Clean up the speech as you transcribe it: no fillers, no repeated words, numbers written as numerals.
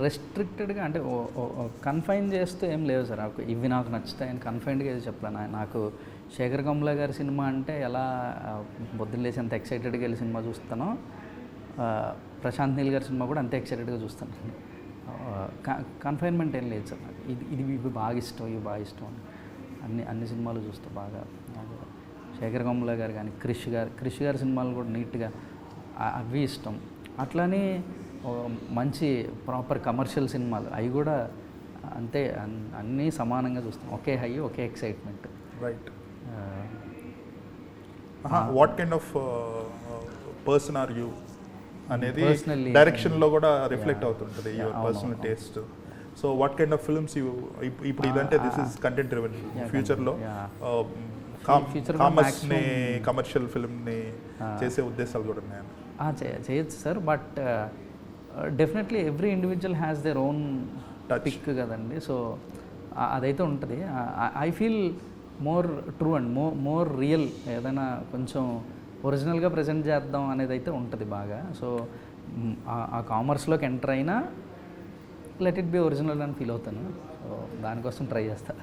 రెస్ట్రిక్టెడ్గా అంటే కన్ఫైన్ చేస్తూ ఏం లేవు సార్. ఇవి నాకు నచ్చుతాయని కన్ఫైన్డ్గా ఏది చెప్పలేను. నాకు శేఖర్ కమ్ల గారి సినిమా అంటే ఎలా పొద్దున్న లేచి అంత ఎక్సైటెడ్గా వెళ్ళి సినిమా చూస్తానో, ప్రశాంత్ నీల్ గారి సినిమా కూడా అంతే ఎక్సైటెడ్గా చూస్తాను. కన్ఫైన్మెంట్ ఏం లేదు సార్ నాకు. ఇవి బాగా ఇష్టం, ఇవి బాగా ఇష్టం అని అన్ని సినిమాలు చూస్తూ బాగా. శేఖర్ కమ్ల గారు కానీ క్రిష్ గారి సినిమాలు కూడా నీట్గా అవి ఇష్టం. అట్లని మంచి ప్రాపర్ కమర్షియల్ సినిమాలు అవి కూడా అంతే, అన్నీ సమానంగా చూస్తాం. ఒకే హై, ఒకే excitement. Right. What kind of person are you అనేది డైరెక్షన్లో కూడా రిఫ్లెక్ట్ అవుతుంటుంది, your personal taste. So what kind of films you ఇప్పుడు ఇదంటే దిస్ ఇస్ కంటెంట్ డ్రివెన్, ఫ్యూచర్లో కామర్స్ని కమర్షియల్ ఫిల్మ్ని చేసే ఉద్దేశాలు కూడా ఉన్నాయని చేయొచ్చు sir. But definitely every individual has their own pick కదండి. సో అదైతే ఉంటుంది. I feel more true and more real. ఏదైనా కొంచెం ఒరిజినల్గా ప్రజెంట్ చేద్దాం అనేది అయితే ఉంటుంది బాగా. సో ఆ కామర్స్లోకి ఎంటర్ అయినా లెట్ ఇట్ బి ఒరిజినల్ అని ఫీల్ అవుతాను. సో దానికోసం ట్రై చేస్తా.